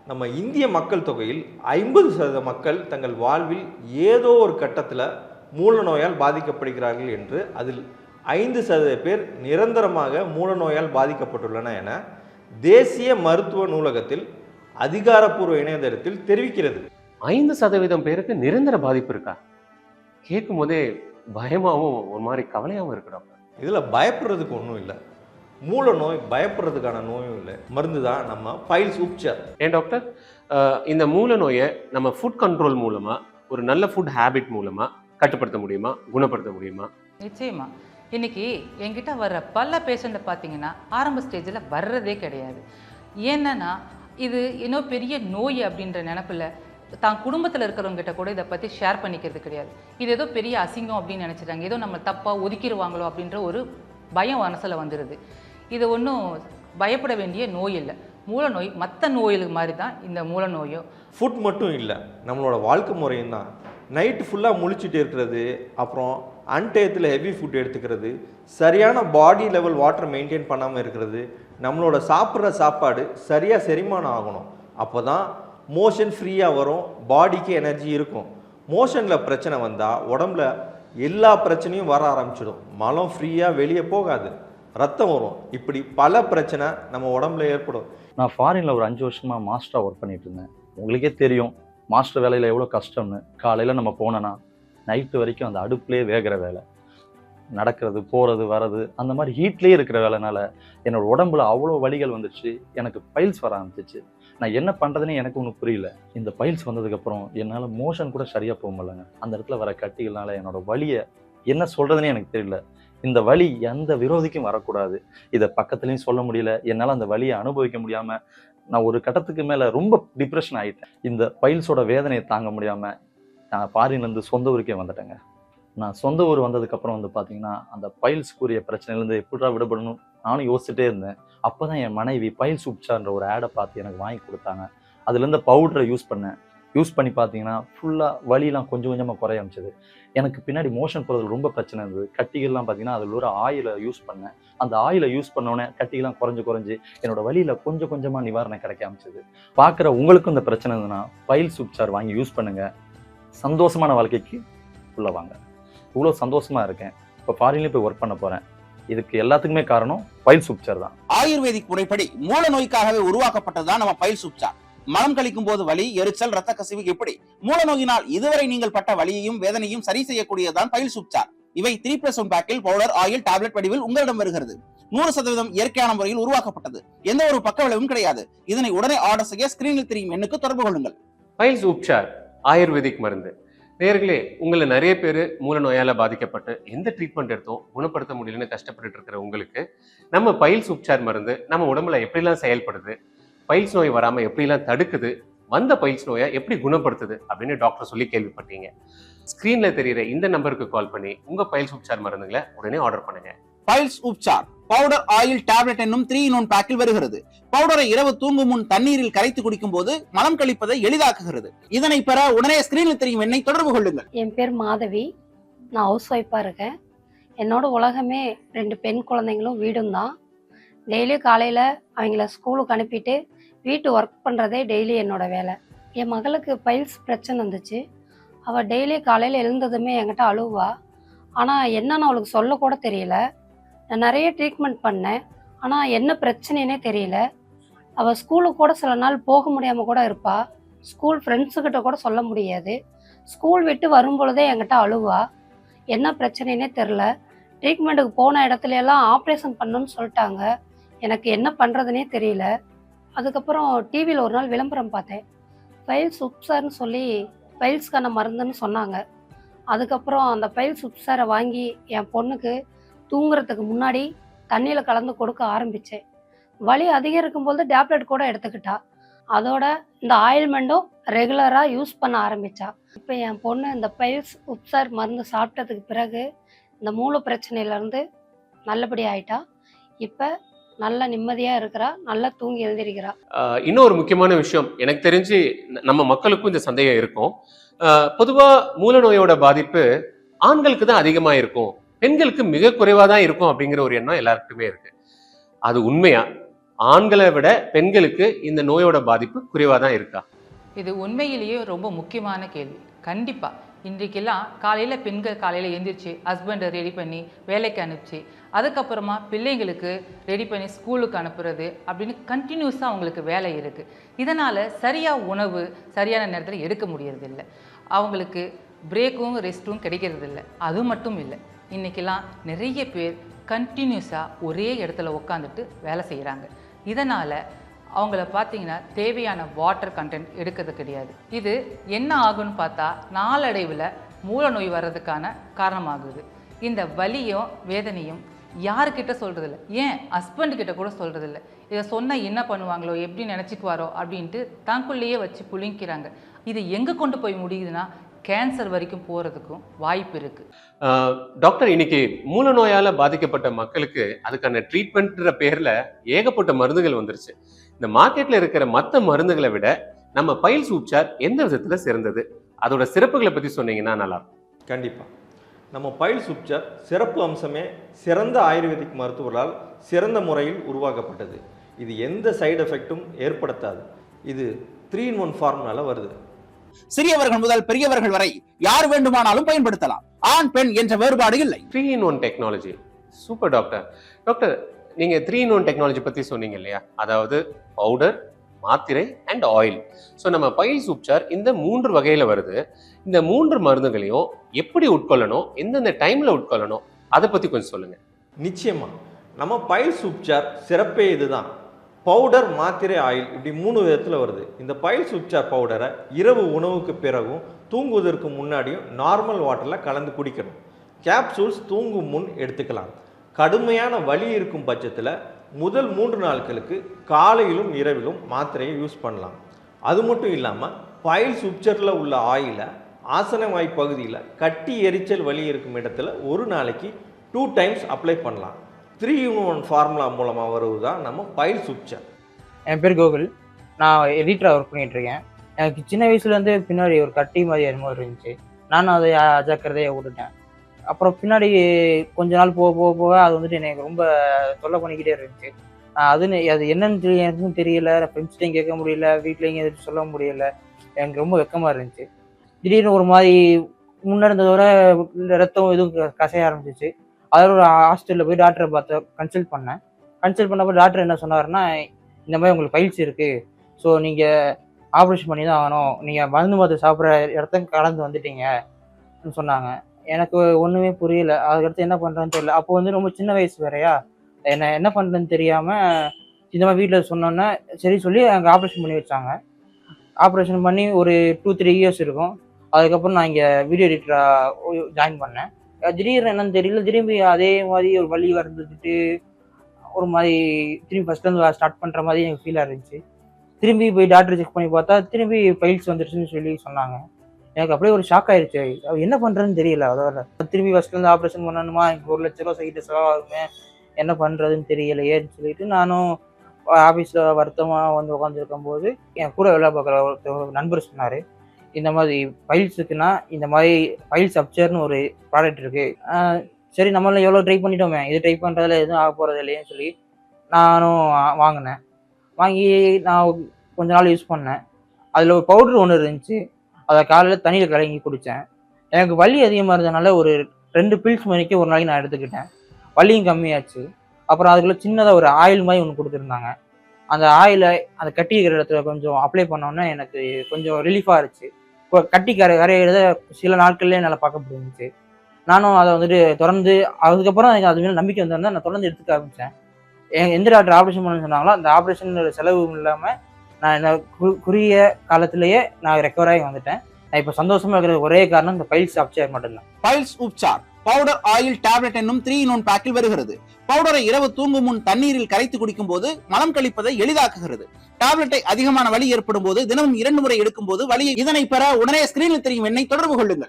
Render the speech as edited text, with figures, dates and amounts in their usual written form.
நம்ம இந்திய மக்கள் தொகையில் 50% மக்கள் தங்கள் வாழ்வில் ஏதோ ஒரு கட்டத்தில் மூல நோயால் பாதிக்கப்படுகிறார்கள் என்று, அதில் 5% பேர் நிரந்தரமாக மூல நோயால் பாதிக்கப்பட்டுள்ளன என தேசிய மருத்துவ நூலகத்தில் அதிகாரப்பூர்வ இணையதளத்தில் தெரிவிக்கிறது. 5% பேருக்கு நிரந்தர பாதிப்பு இருக்கா? கேட்கும் போதே பயமாகவும் ஒரு மாதிரி கவலையாகவும் இருக்கிறோம். இதில் பயப்படுறதுக்கு ஒன்றும் இல்லை. மூல நோய் பயப்படுறதுக்கான நோயும் இல்லை. மருந்து தான் நம்ம பைல்ஸ் உப்சார். ஏன் டாக்டர், இந்த மூல நோயை நம்ம ஃபுட் கண்ட்ரோல் மூலமா, ஒரு நல்ல ஃபுட் ஹேபிட் மூலமா கட்டுப்படுத்த முடியுமா, குணப்படுத்த முடியுமா? நிச்சயமா. இன்னைக்கு என்கிட்ட வர்ற பல பேஷண்ட்டை பார்த்தீங்கன்னா ஆரம்ப ஸ்டேஜில் வர்றதே கிடையாது. ஏன்னா இது இன்னும் பெரிய நோய் அப்படின்ற நினப்பில் தான் குடும்பத்தில் இருக்கிறவங்ககிட்ட கூட இதை பற்றி ஷேர் பண்ணிக்கிறது கிடையாது. இது ஏதோ பெரிய அசிங்கம் அப்படின்னு நினச்சிட்டாங்க, ஏதோ நம்ம தப்பாக ஒதுக்கிடுவாங்களோ அப்படின்ற ஒரு பயம் மனசில் வந்துடுது. இது ஒன்றும் பயப்பட வேண்டிய நோய் இல்லை. மூல நோய் மற்ற நோய்களுக்கு மாதிரி தான் இந்த மூல நோயும். ஃபுட் மட்டும் இல்லை, நம்மளோட வாழ்க்கை முறையும் தான். நைட்டு ஃபுல்லாக முழிச்சிட்டு இருக்கிறது, அப்புறம் அன்டயத்தில் ஹெவி ஃபுட் எடுத்துக்கிறது, சரியான பாடி லெவல் வாட்டர் மெயின்டைன் பண்ணாமல் இருக்கிறது, நம்மளோட சாப்பிட்ற சாப்பாடு சரியாக செரிமானம் ஆகணும். அப்போ தான் மோஷன் ஃப்ரீயாக வரும், பாடிக்கு எனர்ஜி இருக்கும். மோஷனில் பிரச்சனை வந்தால் உடம்புல எல்லா பிரச்சனையும் வர ஆரம்பிச்சிடும். மலம் ஃப்ரீயாக வெளியே போகாது, ரத்தம் வரும். இப்படி பல பிரச்சனை நம்ம உடம்புல ஏற்படும். நான் ஃபாரினில் ஒரு 5 வருஷமாக மாஸ்டராக ஒர்க் பண்ணிட்டு இருந்தேன். உங்களுக்கே தெரியும் மாஸ்டர் வேலையில் எவ்வளோ கஷ்டம்னு. காலையில் நம்ம போனோன்னா நைட்டு வரைக்கும் அந்த அடுப்புலேயே வேகிற வேலை, நடக்கிறது போகிறது வர்றது, அந்த மாதிரி ஹீட்லேயே இருக்கிற வேலைனால என்னோடய உடம்புல அவ்வளோ வலிகள் வந்துடுச்சு. எனக்கு பைல்ஸ் வர ஆரம்பிச்சிச்சு. நான் என்ன பண்ணுறதுன்னு எனக்கு ஒன்றும் புரியல. இந்த பைல்ஸ் வந்ததுக்கப்புறம் என்னால் மோஷன் கூட சரியாக போக முடியலங்க. அந்த இடத்துல வர கட்டிகள்னால என்னோடய வலியை என்ன சொல்கிறதுனே எனக்கு தெரியல. இந்த வலி எந்த விரோதிக்கும் வரக்கூடாது, இதை பக்கத்துலேயும் சொல்ல முடியல. என்னால் அந்த வலியை அனுபவிக்க முடியாமல் நான் ஒரு கட்டத்துக்கு மேலே ரொம்ப டிப்ரெஷன் ஆகிட்டேன். இந்த பைல்ஸோட வேதனையை தாங்க முடியாமல் நான் ஃபாரின்லேருந்து சொந்த ஊருக்கே வந்துட்டேங்க. நான் சொந்த ஊர் வந்ததுக்கப்புறம் பார்த்தீங்கன்னா அந்த பைல்ஸ்க்குரிய பிரச்சனையிலேருந்து எப்படிடா விடுபடணும் நானும் யோசிச்சுட்டே இருந்தேன். அப்போ தான் என் மனைவி பைல்ஸ் உப்சார்ன்ற ஒரு ஆடை பார்த்து எனக்கு வாங்கி கொடுத்தாங்க. அதுலேருந்து பவுடரை யூஸ் பண்ணி பார்த்தீங்கன்னா ஃபுல்லாக வலியெலாம் கொஞ்சம் கொஞ்சமாக குறைய ஆரம்பிச்சது. எனக்கு பின்னாடி மோஷன் போகிறதுல ரொம்ப பிரச்சனை இருந்தது. கட்டிகள்லாம் பார்த்தீங்கன்னா அதில் ஒரு ஆயிலை யூஸ் பண்ணேன். அந்த ஆயிலை யூஸ் பண்ணோன்னே கட்டிகள்லாம் குறைஞ்சு என்னோடய வலியில் கொஞ்சம் கொஞ்சமாக நிவாரணம் கிடைக்க ஆரம்பிச்சது. பார்க்குற உங்களுக்கும் இந்த பிரச்சனை இருந்ததுன்னா பைல்ஸ் உப்சார் வாங்கி யூஸ் பண்ணுங்கள். சந்தோஷமான வாழ்க்கைக்கு உள்ள வாங்க. இவ்வளோ சந்தோஷமாக இருக்கேன். இப்போ ஃபாரின்லேயே போய் ஒர்க் பண்ண போகிறேன். இதுக்கு எல்லாத்துக்குமே காரணம் பைல்ஸ் உப்சார் தான். ஆயுர்வேதிக் முறைப்படி மூல நோய்க்காகவே உருவாக்கப்பட்டதுதான் நம்ம பைல்ஸ் உப்சார். மலம் கழிக்கும் போது வலி, எரிச்சல், ரத்த கசிவு, எப்படி மூல நோயினால் இதுவரை நீங்கள் பட்ட வலியையும் வேதனையும் சரி செய்யக்கூடியதான் பைல்ஸ் உப்சார். இவை 3+1 பேக்கில் பவுடர், ஆயில், டேப்லெட் வடிவில் உங்களிடம் வருகிறது. 100% இயற்கையான முறையில் உருவாக்கப்பட்டது. எந்த ஒரு பக்க விளைவும் கிடையாது. இதனை உடனே ஆர்டர் செய்ய ஸ்கிரீனில் தெரியும் எண்ணுக்கு தொடர்பு கொள்ளுங்கள். பைல்ஸ் உப்சார் ஆயுர்வேதிக் மருந்து. நேயர்களே, உங்களை நிறைய பேர் மூல நோயால் பாதிக்கப்பட்டு எந்த ட்ரீட்மெண்ட் எடுத்தோம் குணப்படுத்த முடியலன்னு கஷ்டப்பட்டு இருக்கிற உங்களுக்கு நம்ம பைல்ஸ் உப்சார் மருந்து நம்ம உடம்புல எப்படிலாம் செயல்படுது, பைல்ஸ் நோய் வராமல் எப்படிலாம் தடுக்குது, வந்த பைல்ஸ் நோயை எப்படி குணப்படுத்துது அப்படின்னு டாக்டர் சொல்லி கேள்விப்பட்டீங்க. ஸ்கிரீன்ல தெரியுற இந்த நம்பருக்கு கால் பண்ணி உங்க பைல்ஸ் உப்சார் மருந்துகளை உடனே ஆர்டர் பண்ணுங்க. பைல்ஸ் உப்சார் பவுடர், ஆயில், டேப்லெட் என்னும் 3-in-1 பேக்கில் வருகிறது. பவுடரை இரவு தூங்கும் முன் தண்ணீரில் கரைத்து குடிக்கும் போது மலம் கழிப்பதை எளிதாக்குகிறது. இதனை பெற உடனே ஸ்கிரீனில் தெரியும் எண்ணை தொடர்பு கொள்ளுங்கள். என் பேர் மாதவி. நான் ஹவுஸ் ஒய்ஃபாக இருக்கேன். என்னோட உலகமே 2 பெண் குழந்தைங்களும் வீடும் தான். டெய்லி காலையில் அவங்கள ஸ்கூலுக்கு அனுப்பிட்டு வீட்டு ஒர்க் பண்ணுறதே டெய்லி என்னோட வேலை. என் மகளுக்கு பைல்ஸ் பிரச்சனை இருந்துச்சு. அவள் டெய்லி காலையில் எழுந்ததுமே என்கிட்ட அழுவா. ஆனால் என்னன்னு அவளுக்கு சொல்லக்கூட தெரியல. நான் நிறைய ட்ரீட்மெண்ட் பண்ணேன், ஆனால் என்ன பிரச்சனைனே தெரியல. அவள் ஸ்கூலுக்கு கூட சில நாள் போக முடியாமல் கூட இருப்பா. ஸ்கூல் ஃப்ரெண்ட்ஸுக்கிட்ட கூட சொல்ல முடியாது. ஸ்கூல் விட்டு வரும்பொழுதே என்கிட்ட அழுவா. என்ன பிரச்சனைனே தெரில. ட்ரீட்மெண்ட்டுக்கு போன இடத்துல எல்லாம் ஆப்ரேஷன் பண்ணணும்னு சொல்லிட்டாங்க. எனக்கு என்ன பண்ணுறதுனே தெரியல. அதுக்கப்புறம் டிவியில் ஒரு நாள் விளம்பரம் பார்த்தேன். பைல்ஸ் உப்சார்னு சொல்லி பைல்ஸ்க்கான மருந்துன்னு சொன்னாங்க. அதுக்கப்புறம் அந்த பைல்ஸ் உப்சாரை வாங்கி என் பொண்ணுக்கு தூங்குறதுக்கு முன்னாடி தண்ணியில் கலந்து கொடுக்க ஆரம்பித்தேன். வலி அதிகரிக்கும் போது டேப்லெட் கூட எடுத்துக்கிட்டா. அதோட இந்த ஆயில்மெண்ட்டும் ரெகுலராக யூஸ் பண்ண ஆரம்பித்தா. இப்போ என் பொண்ணு இந்த பைல்ஸ் உப்சார் மருந்து சாப்பிட்டதுக்கு பிறகு இந்த மூல பிரச்சனையிலேருந்து நல்லபடி ஆயிட்டா. இப்போ நல்ல நிம்மதியாக இருக்கிறா, நல்லா தூங்கி எழுந்திருக்கிறா. இன்னொரு முக்கியமான விஷயம், எனக்கு தெரிஞ்சு நம்ம மக்களுக்கும் இந்த சந்தேகம் இருக்கும். பொதுவா மூல நோயோட பாதிப்பு ஆண்களுக்கு தான் அதிகமா இருக்கும், பெண்களுக்கு மிக குறைவா தான் இருக்கும் அப்படிங்கிற ஒரு எண்ணம் எல்லாருக்குமே இருக்கு. அது உண்மையா? ஆண்களை விட பெண்களுக்கு இந்த நோயோட பாதிப்பு குறைவா தான் இருக்கா? இது உண்மையிலேயே ரொம்ப முக்கியமான கேள்வி. கண்டிப்பாக இன்றைக்கெல்லாம் காலையில் பெண்கள் காலையில் எந்திரிச்சு ஹஸ்பண்டை ரெடி பண்ணி வேலைக்கு அனுப்பிச்சு அதுக்கப்புறமா பிள்ளைங்களுக்கு ரெடி பண்ணி ஸ்கூலுக்கு அனுப்புறது அப்படின்னு கண்டினியூஸாக அவங்களுக்கு வேலை இருக்குது. இதனால் சரியாக உணவு சரியான நேரத்தில் எடுக்க முடியறதில்ல. அவங்களுக்கு பிரேக்கும் ரெஸ்ட்டும் கிடைக்கிறதில்ல. அது மட்டும் இல்லை, இன்றைக்கெல்லாம் நிறைய பேர் கண்டினியூஸாக ஒரே இடத்துல உட்காந்துட்டு வேலை செய்கிறாங்க. இதனால் அவங்கள பார்த்தீங்கன்னா தேவையான வாட்டர் கண்டென்ட் எடுக்கிறது கிடையாது. இது என்ன ஆகுன்னு பார்த்தா நாளடைவில் மூல நோய் வர்றதுக்கான காரணமாகுது. இந்த வலியும் வேதனையும் யாருக்கிட்ட சொல்கிறதில்ல, ஏன் ஹஸ்பண்ட் கிட்ட கூட சொல்கிறதில்ல. இதை சொன்னால் என்ன பண்ணுவாங்களோ, எப்படி நினச்சிக்குவாரோ அப்படின்ட்டு தங்குள்ளேயே வச்சு புளிங்கிறாங்க. இது எங்கே கொண்டு போய் முடியுதுன்னா கேன்சர் வரைக்கும் போகிறதுக்கும் வாய்ப்பு இருக்குது. டாக்டர், இன்னைக்கு மூல நோயால் பாதிக்கப்பட்ட மக்களுக்கு அதுக்கான ட்ரீட்மெண்ட்ன்ற பேரில் ஏகப்பட்ட மருந்துகள் வந்துருச்சு. இந்த மார்க்கெட்டில் இருக்கிற மற்ற மருந்துகளை விட நம்ம பைல்ஸ் உப்சார் எந்த விதத்தில் சிறந்தது? அதோட சிறப்புகளை பற்றி சொன்னீங்கன்னா நல்லா இருக்கும். கண்டிப்பாக நம்ம பைல்ஸ் உப்சார் சிறப்பு அம்சமே சிறந்த ஆயுர்வேதிக் மருத்துவர்களால் சிறந்த முறையில் உருவாக்கப்பட்டது. இது எந்த சைடு எஃபெக்டும் ஏற்படுத்தாது. இது 3-in-1 ஃபார்முலால வருது. சிறியவர்கள் முதல் பெரியவர்கள் வரை யார் வேண்டுமானாலும் பயன்படுத்தலாம். ஆண் பெண் என்ற வேறுபாடு இல்லை. 3-in-1 technology super doctor. Doctor, நீங்க 3-in-1 டெக்னாலஜி பத்தி சொன்னீங்க இல்லையா? அதாவது பவுடர், மாத்திரை அண்ட் ஆயில். ஸோ நம்ம பைல்ஸ் உப்சார் இந்த 3 வகையில வருது. இந்த 3 மருந்துகளையும் எப்படி உட்கொள்ளணும், எந்தெந்த டைம்ல உட்கொள்ளணும், அதை பத்தி கொஞ்சம் சொல்லுங்க. நிச்சயமா நம்ம பைல்ஸ் உப்சார் சிறப்பே இதுதான். பவுடர், மாத்திரை, ஆயில் இப்படி 3 விதத்தில் வருது. இந்த பைல்ஸ் உப்சார் பவுடரை இரவு உணவுக்கு பிறகும் தூங்குவதற்கு முன்னாடியும் நார்மல் வாட்டரில் கலந்து குடிக்கணும். கேப்சூல்ஸ் தூங்கும் முன் எடுத்துக்கலாம். கடுமையான வலி இருக்கும் பட்சத்தில் முதல் 3 நாட்களுக்கு காலையிலும் இரவிலும் மாத்திரையை யூஸ் பண்ணலாம். அது மட்டும் இல்லாமல் பைல்ஸ் உப்சரில் உள்ள ஆயிலை ஆசனவாய் பகுதியில் கட்டி எரிச்சல் வலி இருக்கும் இடத்துல ஒரு நாளைக்கு 2 டைம்ஸ் அப்ளை பண்ணலாம். 3-in-1 ஃபார்முலா மூலமாக வருவது தான் நம்ம பைல்ஸ் உப்சார். என் பேர் கோகுல். நான் எடிட்டராக ஒர்க் பண்ணிகிட்ருக்கேன். எனக்கு சின்ன வயசுலேருந்து பின்னாடி ஒரு கட்டி மாதிரி என்னமோ இருந்துச்சு. நானும் அதை அஜாக்கிரதையாக விட்டுட்டேன். அப்புறம் பின்னாடி கொஞ்ச நாள் போக போக போக அது வந்துட்டு எனக்கு ரொம்ப தொல்லை பண்ணிக்கிட்டே இருந்துச்சு. அது என்னன்னு எனக்கும் தெரியல. ஃப்ரெண்ட்ஸ்டையும் கேட்க முடியல, வீட்லேயும் எதுவும் சொல்ல முடியல. எனக்கு ரொம்ப வெக்கமாக இருந்துச்சு. திடீர்னு ஒரு மாதிரி முன்னே இருந்ததோட ரத்தம் எதுவும் கசைய ஆரம்பிச்சிச்சு. அதில் ஒரு ஹாஸ்பிட்டலில் போய் டாக்டரை பார்த்து கன்சல்ட் பண்ணேன். கன்சல்ட் பண்ணப்போ டாக்டர் என்ன சொன்னார்னா, இந்த மாதிரி உங்களுக்கு பைல்ஸ் இருக்குது, ஸோ நீங்கள் ஆப்ரேஷன் பண்ணி தான் ஆகணும், நீங்கள் மருந்து மாத்திரை சாப்பிட்ற இடத்த கலந்து வந்துட்டீங்கன்னு சொன்னாங்க. எனக்கு ஒன்றுமே புரியல. அதுக்கடுத்து என்ன பண்ணுறேன்னு தெரியல. அப்போ வந்து ரொம்ப சின்ன வயசு வேறையா, என்ன பண்ணுறேன்னு தெரியாமல் இந்த மாதிரி வீட்டில் சொன்னோன்னே சரி சொல்லி அங்கே ஆப்ரேஷன் பண்ணி வச்சாங்க. ஆப்ரேஷன் பண்ணி ஒரு 2-3 இயர்ஸ் இருக்கும். அதுக்கப்புறம் நான் இங்கே வீடியோ எடிட்டராக ஜாயின் பண்ணேன். திடீர்னு என்னன்னு தெரியல, திரும்பி அதே மாதிரி ஒரு வலி வந்துட்டு ஒரு மாதிரி திரும்பி ஃபஸ்ட்லேருந்து ஸ்டார்ட் பண்ணுற மாதிரி எனக்கு ஃபீலாக இருந்துச்சு. திரும்பி போய் டாக்டர் செக் பண்ணி பார்த்தா திரும்பி பைல்ஸ் வந்துருச்சுன்னு சொல்லி சொன்னாங்க. எனக்கு அப்படியே ஒரு ஷாக் ஆயிடுச்சு. என்ன பண்ணுறதுன்னு தெரியல. அதோட திரும்பி ஃபஸ்ட்லேருந்து ஆப்ரேஷன் பண்ணணுமா, எனக்கு 1 லட்ச ரூபா சைட்டு செலவாகுமே, என்ன பண்ணுறதுன்னு தெரியலையேன்னு சொல்லிட்டு நானும் ஆஃபீஸில் வருத்தமாக வந்து உட்காந்துருக்கும் போது என் கூட வேலை பார்க்குற ஒரு நண்பர் சொன்னார், இந்த மாதிரி பைல்ஸுக்குன்னா இந்த மாதிரி பைல்ஸ் அப்சர்னு ஒரு ப்ராடக்ட் இருக்குது. சரி, நம்மள எவ்வளோ ட்ரை பண்ணிட்டோமே, இது ட்ரை பண்ணுறதுல எதுவும் ஆக போகிறது இல்லையேன்னு சொல்லி நானும் வாங்கினேன். வாங்கி நான் கொஞ்ச நாள் யூஸ் பண்ணேன். அதில் ஒரு பவுட்ரு ஒன்று இருந்துச்சு. அதை காலையில் தண்ணியில் கலங்கி குடித்தேன். எனக்கு வலி அதிகமாக இருந்ததுனால ஒரு 2 பில்ஸ் மணிக்கு ஒரு நாளைக்கு நான் எடுத்துக்கிட்டேன். வலியும் கம்மியாச்சு. அப்புறம் அதுக்குள்ளே சின்னதாக ஒரு ஆயில் மாதிரி ஒன்று கொடுத்துருந்தாங்க. அந்த ஆயிலை அந்த கட்டி இருக்கிற இடத்துல கொஞ்சம் அப்ளை பண்ணோன்னே எனக்கு கொஞ்சம் ரிலீஃபாக இருந்துச்சு. கட்டி கரையிறத சில நாட்கள்லேயே என்னால் பார்க்க முடிஞ்சிச்சு. நானும் அதை வந்துட்டு தொடர்ந்து அதுக்கப்புறம் எனக்கு அது மேலே நம்பிக்கை வந்திருந்தா நான் தொடர்ந்து எடுத்துக்க ஆரம்பித்தேன். எந்த டாக்டர் ஆப்ரேஷன் பண்ண சொன்னாங்களோ அந்த ஆப்ரேஷன் செலவும் இல்லாமல் நான் என்ன குறுகிய காலத்திலேயே நான் ரெக்கவர் ஆகி வந்துட்டேன். நான் இப்போ சந்தோஷமாக இருக்கிற ஒரே காரணம் இந்த பைல்ஸ் அப்சர் மட்டும்தான். பைல்ஸ் உப்சார் பவுடர், ஆயில், டேப்லெட் என்னும் 3-in-1 பேக்கில் வருகிறது. பவுடரை இரவு தூங்கும் முன் தண்ணீரில் கரைத்து குடிக்கும் போது மலம் கழிப்பதை எளிதாக்குகிறது. டேப்லெட்டை அதிகமான வலி ஏற்படும் போது தினமும் 2 முறை எடுக்கும் போது வலியை இதனை பெற உடனே ஸ்கிரீனில் தெரியும் எண்ணை தொடர்பு கொள்ளுங்கள்.